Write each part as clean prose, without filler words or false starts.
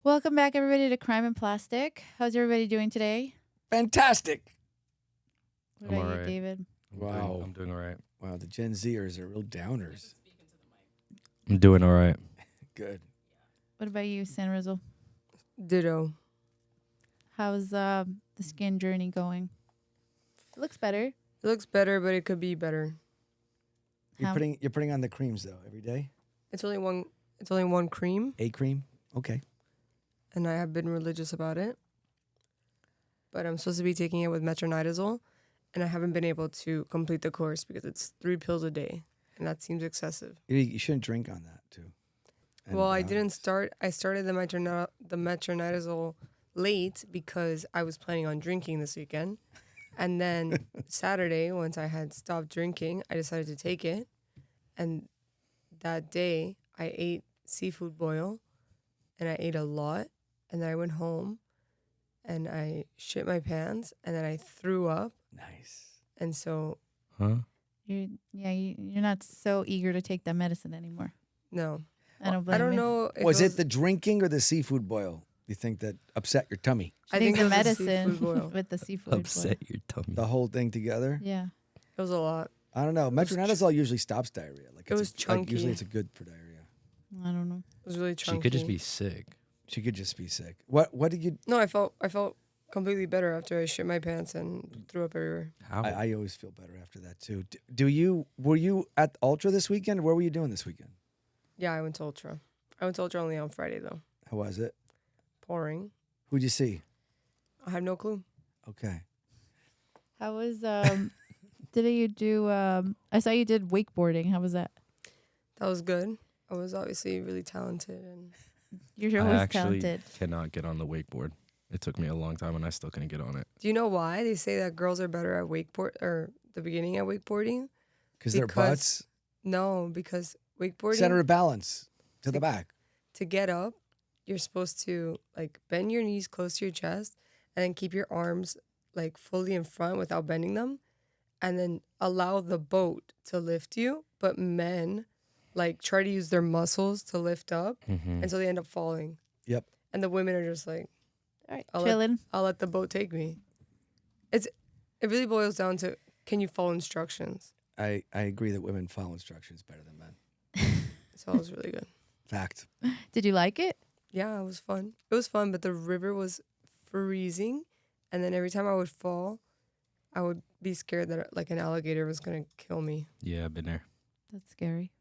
Welcome back, everybody, to Crime and Plastic. How's everybody doing today? Fantastic. What I'm about all you, right. David? Wow. I'm doing all right. Wow, the Gen Zers are real downers. I'm doing all right. Good. What about you, San Rizzo? Ditto. How's the skin journey going? It looks better. It looks better, but it could be better. You're How- putting on the creams though every day? It's only one. It's only one cream, A cream? Okay. and I have been religious about it. But I'm supposed to be taking it with metronidazole, and I haven't been able to complete the course because it's 3 pills a day, and that seems excessive. You shouldn't drink on that too. And, Well, I didn't start. I started the metronidazole late because I was planning on drinking this weekend, and then Saturday, once I had stopped drinking, I decided to take it, and that day I ate seafood boil, and I ate a lot, and then I went home, and I shit my pants, and then I threw up, Nice. and so Huh? You're not so eager to take that medicine anymore. no, I don't blame I don't you. know. If Was it the drinking or the seafood boil you think that upset your tummy? I I think think the it was the medicine seafood boil. with the seafood. Upset your tummy. The whole thing together? Yeah. It was a lot. I don't know. was Metronidazole usually stops diarrhea. Like It was like usually chunky. it's a good for diarrhea. I don't know. It was really chunky. She could just be sick. She could just be sick. What did you No, I felt completely better after I shit my pants and threw up everywhere. How? I always feel better after that too. Were you at Ultra this weekend? What were you doing this weekend? Yeah, I went to Ultra. I went to Ultra only on Friday though. How was it? Pouring. Who'd you see? I have no clue. Okay. How was did you do I saw you did wakeboarding. How was that? That was good. I was obviously really talented, and You're I always actually talented. cannot get on the wakeboard. It took me a long time and I still couldn't get on it. do you know why they say that girls are better at wakeboard or the beginning at wakeboarding? Because their Because butts, No, because wakeboarding center of balance to the back. to get up, you're supposed to like bend your knees close to your chest and then keep your arms like fully in front without bending them, and then allow the boat to lift you. But men like try to use their muscles to lift up, Mm-hmm. and so they end up falling. Yep. And the women are just like, All right, I'll chilling. I'll let the boat take me. It really boils down to, can you follow instructions? I agree that women follow instructions better than men. So it was really good. Fact. Did you like it? Yeah, it was fun. It was fun, but the river was freezing, and then every time I would fall, I would be scared that like an alligator was gonna kill me. Yeah, I've been there. That's scary.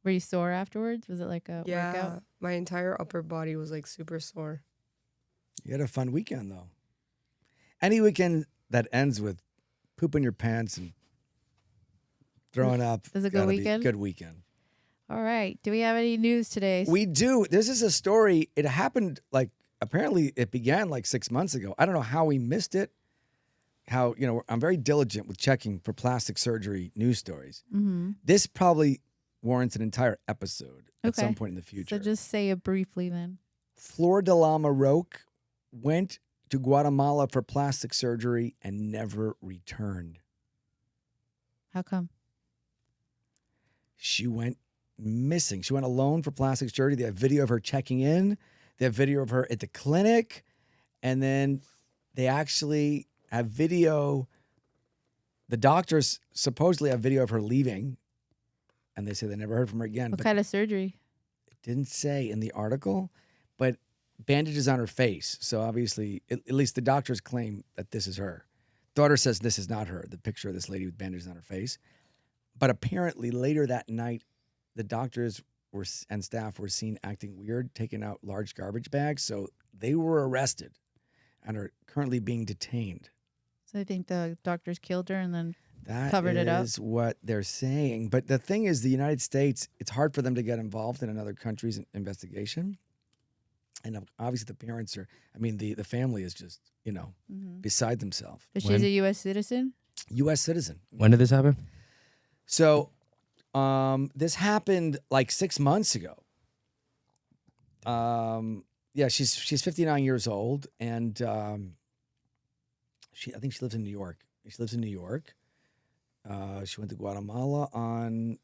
Were you sore afterwards? Was it like a Yeah, workout? my entire upper body was like super sore. You had a fun weekend though. Any weekend that ends with pooping your pants and throwing up. It was a good gotta be weekend? Good weekend. All right. Do we have any news today? We do. This is a story. It happened like apparently it began like 6 months ago. I don't know how we missed it. How, I'm very diligent with checking for plastic surgery news stories. Mm-hmm. This probably warrants an entire episode at Okay. some point in the future. So just say it briefly then. Flor de la Maroque went to Guatemala for plastic surgery and never returned. How come? She went missing. She went alone for plastic surgery. They have video of her checking in. They have video of her at the clinic. And then they actually have video. The doctors supposedly have video of her leaving. And they say they never heard from her again. What But kind of surgery? it didn't say in the article, but bandages on her face. So obviously, at least the doctors claim that this is her. Daughter says this is not her, the picture of this lady with bandages on her face. But apparently later that night, the doctors and staff were seen acting weird, taking out large garbage bags. So they were arrested and are currently being detained. So I think the doctors killed her and then That Covered it up. is what they're saying. But the thing is, the United States, it's hard for them to get involved in another country's investigation. And obviously the parents are, the family is just, beside themselves. but she's When? a U.S. citizen. U.S. citizen. When did this happen? So this happened like 6 months ago. Yeah, she's 59 years old, and I think she lives in New York. She lives in New York. She went to Guatemala on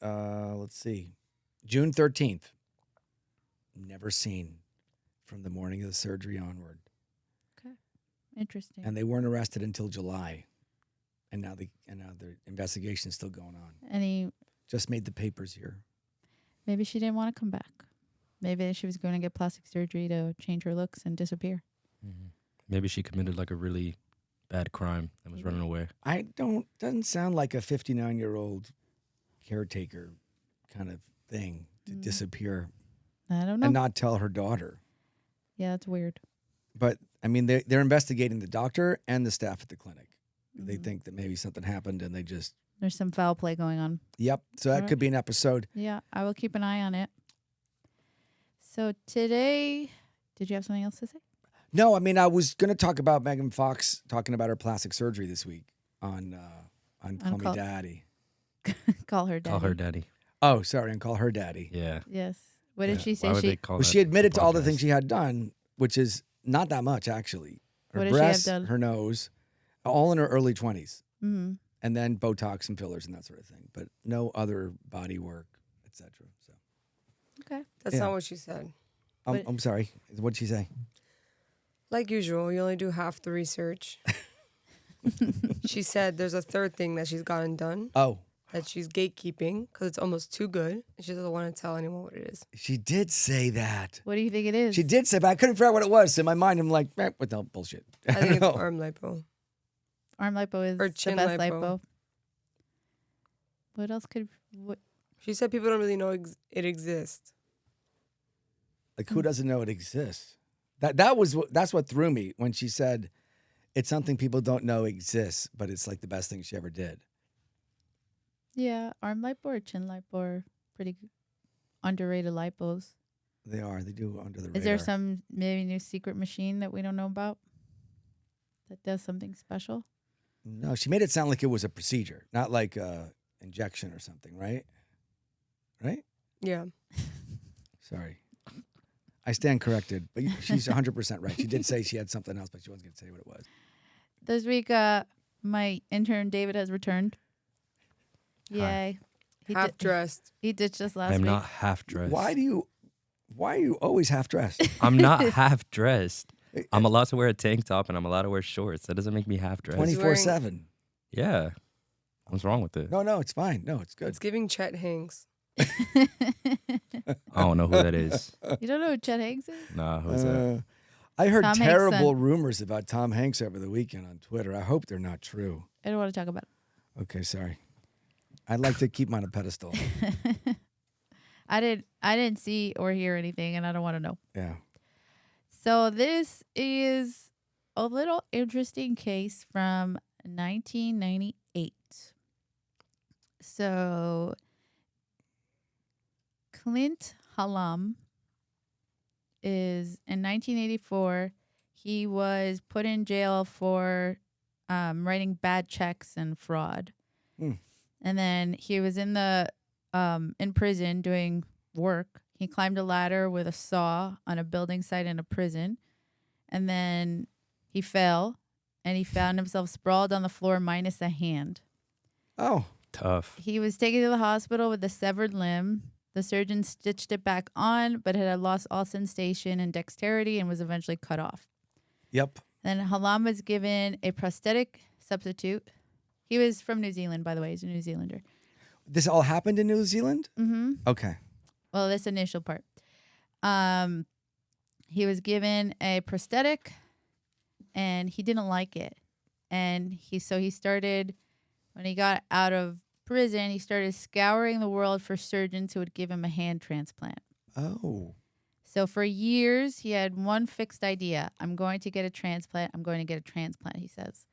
June 13th. Never seen from the morning of the surgery onward. Okay. Interesting. And they weren't arrested until July. And now the investigation is still going on. Any Just made the papers here. maybe she didn't want to come back. Maybe she was going to get plastic surgery to change her looks and disappear. Mhm. Maybe she committed like a really bad crime and was running away. Doesn't sound like a 59-year-old caretaker kind of thing to disappear I don't know. and not tell her daughter. Yeah, that's weird. But I mean, they're investigating the doctor and the staff at the clinic. They Mhm. think that maybe something happened and they just, There's some foul play going on. yep. So that Alright. could be an episode. Yeah, I will keep an eye on it. So today, did you have something else to say? No, I mean, I was going to talk about Megan Fox talking about her plastic surgery this week on Call Me Call- Daddy. Call her daddy. Call her daddy. Oh, sorry, and Call Her Daddy. Yeah. Yes. What did Yeah. she say? Why would they She call Well, that she admitted a to all the podcast? things she had done, which is not that much, actually. Her What does she have breasts, done? her nose, all in her early 20s. Mhm. And then Botox and fillers and that sort of thing. But no other body work, etc. So Okay. That's Yeah. not what she said. What- I'm sorry. What'd she say? Like usual, you only do half the research. She said there's a third thing that she's gotten done, Oh, that she's gatekeeping because it's almost too good. And she doesn't want to tell anyone what it is. she did say that. What do you think it is? She did say, but I couldn't figure out what it was. So in my mind, I'm like, what the bullshit? I think it's know. arm lipo. Arm lipo is Or the chin best lipo. lipo. What else could? What? She said people don't really know it exists. Like, who doesn't know it exists? That's what threw me when she said it's something people don't know exists, but it's like the best thing she ever did. Yeah, arm lipo or chin lipo are pretty underrated lipos. They are. They do under the radar. Is there some maybe new secret machine that we don't know about that does something special? No, she made it sound like it was a procedure, not like a injection or something, right? Right? Yeah. Sorry. I stand corrected, but she's 100% right. She did say she had something else, but she wasn't going to say what it was. This week, my intern David has returned. Yay! Half dressed. He ditched us last I'm week. not half dressed. Why are you always half dressed? I'm not half dressed. I'm allowed to wear a tank top and I'm allowed to wear shorts. That doesn't make me half dressed. 24/7. Yeah. What's wrong with it? No, it's fine. No, it's good. It's giving Chet Hanks. I don't know who that is. You don't know who Chet Hanks is? Nah, who's that? I heard Tom Hanks' terrible son. rumors about Tom Hanks over the weekend on Twitter. I hope they're not true. I don't want to talk about it. Okay, sorry. I'd like to keep him on a pedestal. I didn't see or hear anything, and I don't want to know. Yeah. So this is a little interesting case from 1998. So Clint Hallam is in 1984. He was put in jail for writing bad checks and fraud. Hmm. And then he was in prison doing work. He climbed a ladder with a saw on a building site in a prison. And then he fell and he found himself sprawled on the floor minus a hand. Oh, Tough. He was taken to the hospital with a severed limb. The surgeon stitched it back on, but it had lost all sensation and dexterity and was eventually cut off. yep. Then Hallam was given a prosthetic substitute. He was from New Zealand, by the way. He's a New Zealander. This all happened in New Zealand? Mm-hmm. Okay. Well, this initial part. He was given a prosthetic, and he didn't like it. And he started, when he got out of prison, he started scouring the world for surgeons who would give him a hand transplant. Oh. So for years, he had one fixed idea. I'm going to get a transplant. I'm going to get a transplant, he says.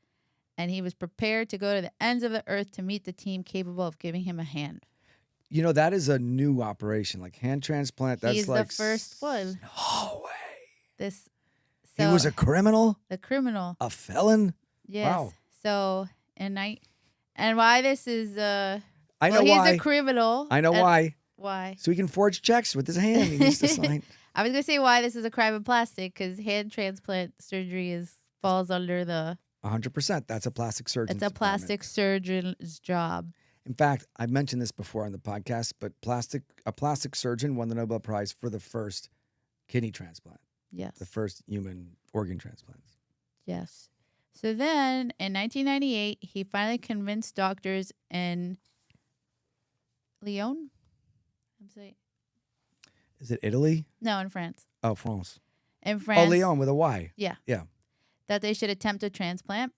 And he was prepared to go to the ends of the earth to meet the team capable of giving him a hand. You know, that is a new operation, like hand transplant. That's He's like the first one. No way. This, He so was a criminal, the criminal. a felon. Yes. Wow. So, and why this is I know he's why. a criminal. I know and why. Why? So he can forge checks with his hand. He needs to sign. I was gonna say why this is a crime of plastic because hand transplant surgery falls under the. 100%. That's a plastic surgeon. It's a plastic surgeon's job. In fact, I've mentioned this before on the podcast, but a plastic surgeon won the Nobel Prize for the first kidney transplant. Yes. The first human organ transplants. Yes. So then in 1998, he finally convinced doctors in Lyon. I'm saying Is it Italy? no, in France. Oh, France. In France. Oh, Lyon with a Y. Yeah. Yeah. That they should attempt a transplant.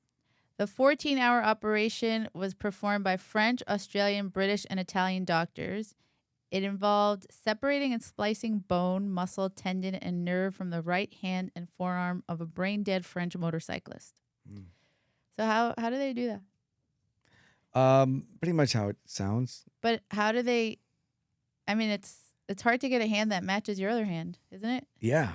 The 14-hour operation was performed by French, Australian, British, and Italian doctors. It involved separating and splicing bone, muscle, tendon, and nerve from the right hand and forearm of a brain-dead French motorcyclist. Mm. So how do they do that? Pretty much how it sounds. But how do they? I mean, it's hard to get a hand that matches your other hand, isn't it? Yeah.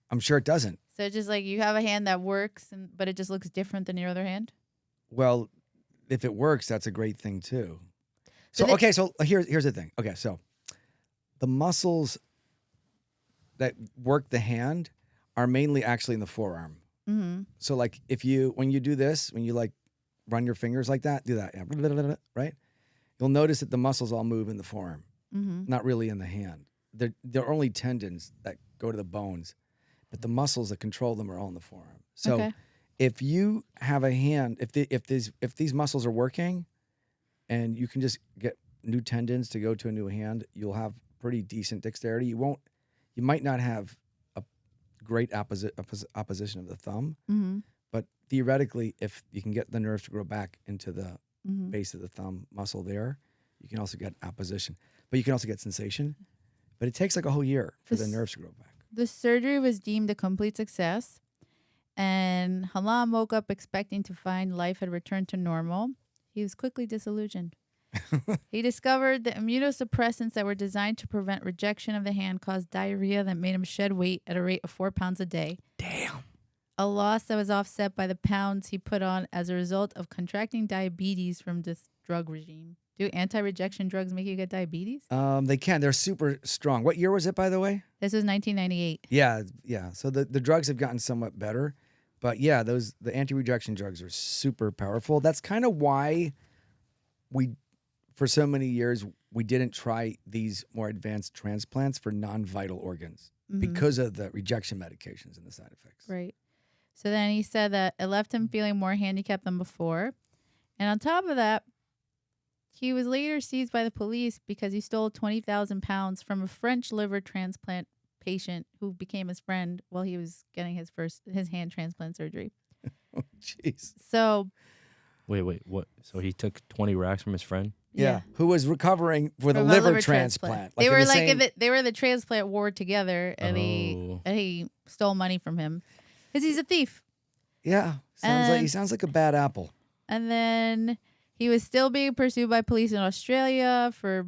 I'm sure it doesn't. So it's just like you have a hand that works, but it just looks different than your other hand. Well, if it works, that's a great thing too. So But okay, so here's the thing. Okay, so the muscles that work the hand are mainly actually in the forearm. Mm-hmm. So like when you do this, when you like run your fingers like that, do that, yeah, right? You'll notice that the muscles all move in the forearm, Mm-hmm. not really in the hand. They're only tendons that go to the bones, but the muscles that control them are all in the forearm. So Okay. if you have a hand, if these muscles are working, and you can just get new tendons to go to a new hand, you'll have pretty decent dexterity. You might not have a great opposition of the thumb, Mm-hmm. but theoretically, if you can get the nerves to grow back into the Mm-hmm. base of the thumb muscle there, you can also get opposition, but you can also get sensation. But it takes like a whole year for the This- nerves to grow back. The surgery was deemed a complete success, and Halam woke up expecting to find life had returned to normal. He was quickly disillusioned. He discovered the immunosuppressants that were designed to prevent rejection of the hand caused diarrhea that made him shed weight at a rate of 4 pounds a day. Damn. A loss that was offset by the pounds he put on as a result of contracting diabetes from this drug regime. Do anti-rejection drugs make you get diabetes? They can. They're super strong. What year was it, by the way? This was 1998. Yeah. So the drugs have gotten somewhat better, but yeah, the anti-rejection drugs are super powerful. That's kind of why for so many years, we didn't try these more advanced transplants for non-vital organs Mhm. because of the rejection medications and the side effects. Right. So then he said that it left him feeling more handicapped than before. And on top of that, he was later seized by the police because he stole 20,000 pounds from a French liver transplant patient who became his friend while he was getting his hand transplant surgery. Oh, jeez. So, Wait, what? So he took 20 racks from his friend? Yeah. Who was recovering with a From liver transplant. They in were the like same- they were in the transplant ward together, and Oh. he stole money from him because he's a thief. Yeah. He And- sounds like a bad apple. And then he was still being pursued by police in Australia for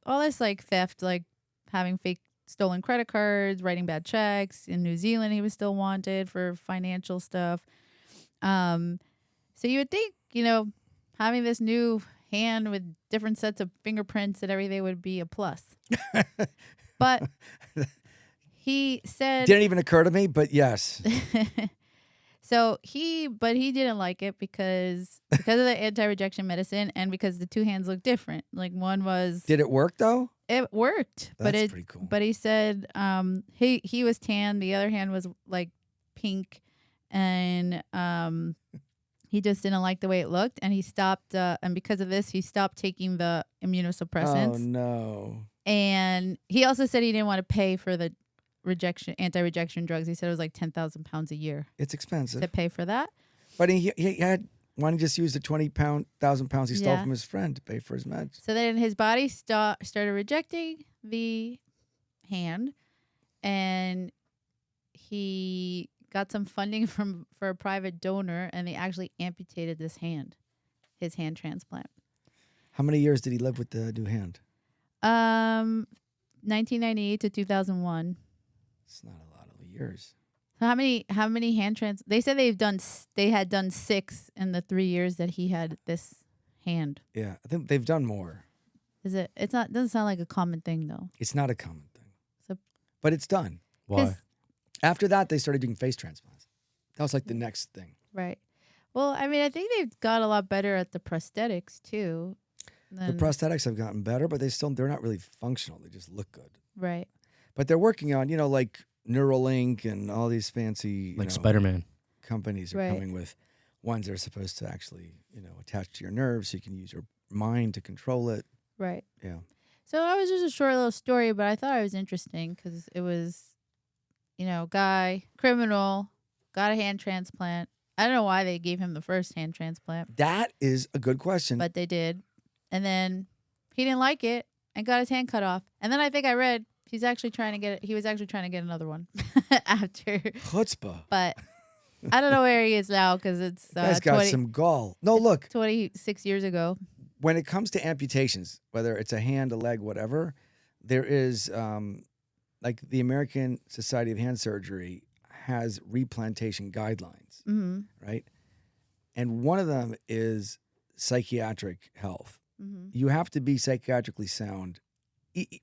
all this like theft, like having fake stolen credit cards, writing bad checks. In New Zealand, he was still wanted for financial stuff. So you would think, having this new hand with different sets of fingerprints and everything would be a plus. But he said Didn't even occur to me, but yes. So he didn't like it because of the anti-rejection medicine and because the two hands look different. Like one was Did it work though? it worked, That's pretty cool. but he said he was tan, the other hand was like pink, and he just didn't like the way it looked, and he stopped and because of this he stopped taking the immunosuppressants. Oh no. And he also said he didn't want to pay for the anti-rejection drugs. He said it was like 10,000 pounds a year It's to expensive. pay for that. But he had why don't you just use the 20,000 pounds he stole Yeah. from his friend to pay for his meds? So then his body started rejecting the hand, and he got some funding for a private donor, and they actually amputated his hand transplant. How many years did he live with the new hand? 1998 to 2001. It's not a lot of years. So how many hand trans? They said they had done 6 in the 3 years that he had this hand. Yeah, I think they've done more. It's not doesn't sound like a common thing though. It's not a common thing. So- But it's done. Why? 'Cause- After that, they started doing face transplants. That was like the next thing. Right. Well, I mean, I think they've got a lot better at the prosthetics too. The prosthetics have gotten better, but they're not really functional. They just look good. Right. But they're working on, like Neuralink and all these fancy Like Spider-Man. companies are Right. coming with ones that are supposed to actually, attach to your nerves so you can use your mind to control it. Right. Yeah. So that was just a short little story, but I thought it was interesting because it was, guy, criminal, got a hand transplant. I don't know why they gave him the first hand transplant, That is a good question. but they did. And then he didn't like it and got his hand cut off. And then I think I read he was actually trying to get another one after. Chutzpah. But I don't know where he is now because it's Guy's got 20 some gall. No, look, 26 years ago. when it comes to amputations, whether it's a hand, a leg, whatever, there is like the American Society of Hand Surgery has replantation guidelines, Mm-hmm. right? And one of them is psychiatric health. Mm-hmm. You have to be psychiatrically sound.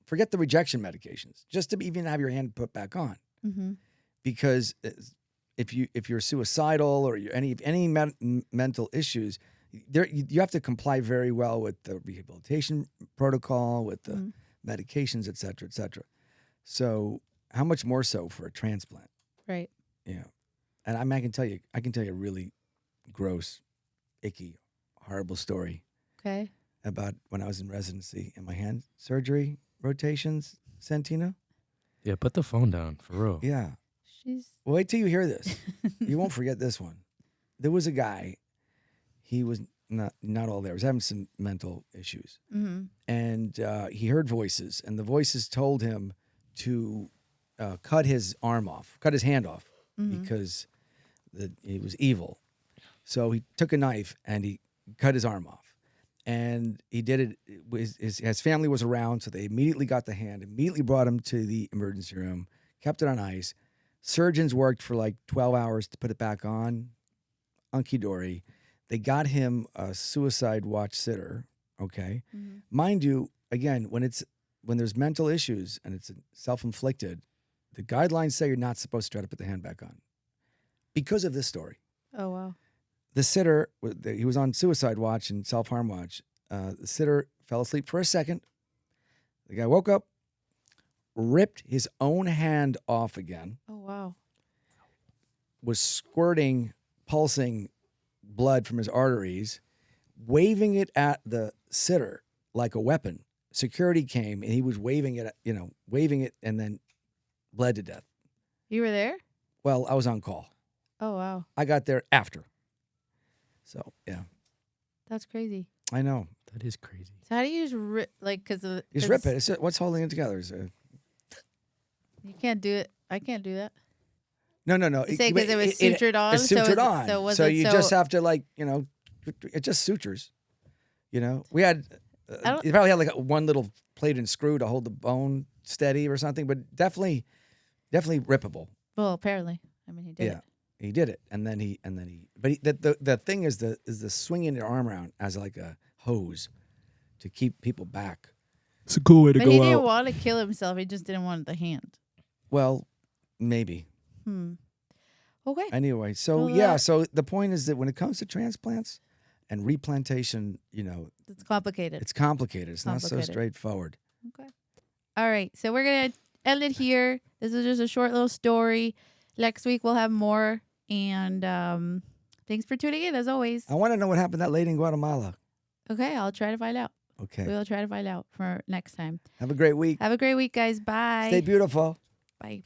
Forget the rejection medications, just to even have your hand put back on. Mm-hmm. Because if you're suicidal or any mental issues, you have to comply very well with the rehabilitation protocol, with the medications, et cetera, et cetera. So how much more so for a transplant? Right. Yeah. And I can tell you a really gross, icky, horrible story Okay. about when I was in residency and my hand surgery rotations, Santina. Yeah, put the phone down for real. Yeah. She's. Wait till you hear this. You won't forget this one. There was a guy. He was not all there. He was having some mental issues, Mm-hmm. and he heard voices, and the voices told him to cut his hand off, Mm-hmm. because he was evil. So he took a knife and he cut his arm off, and he did it. His family was around, so they immediately got the hand, immediately brought him to the emergency room, kept it on ice. Surgeons worked for like 12 hours to put it back on. Unky dory. They got him a suicide watch sitter. Okay. Mm-hmm. Mind you, again, when there's mental issues and it's self-inflicted, the guidelines say you're not supposed to try to put the hand back on. Because of this story. Oh wow. The sitter, he was on suicide watch and self-harm watch. The sitter fell asleep for a second. The guy woke up, ripped his own hand off again, Oh wow. was squirting, pulsing blood from his arteries, waving it at the sitter like a weapon. Security came and he was waving it, and then bled to death. You were there? Well, I was on call. Oh wow. I got there after. So, yeah, That's crazy. I know. That is crazy. So how do you just rip because of Just rip it. What's holding it together? You can't do it. I can't do that. No. You say because it was sutured on. It's sutured on. So, was So it you just have to it just sutures. We had, you probably had like one little plate and screw to hold the bone steady or something, but definitely rippable. Well, apparently. I mean, he did Yeah. it. He did it, but the thing is the swinging your arm around as like a hose to keep people back. It's a cool way to But he didn't want to kill himself. He just didn't want the hand. Well, maybe. Okay. Anyway, so Well, yeah, so the point is that when it comes to transplants and replantation, It's complicated. it's complicated. It's not so Complicated. straightforward. Okay. All right. So we're going to end it here. This is just a short little story. Next week we'll have more. And thanks for tuning in as always. I want to know what happened to that lady in Guatemala. Okay. I'll try to find out. Okay. We'll try to find out for next time. Have a great week. Have a great week, guys. Bye. Stay beautiful. Bye.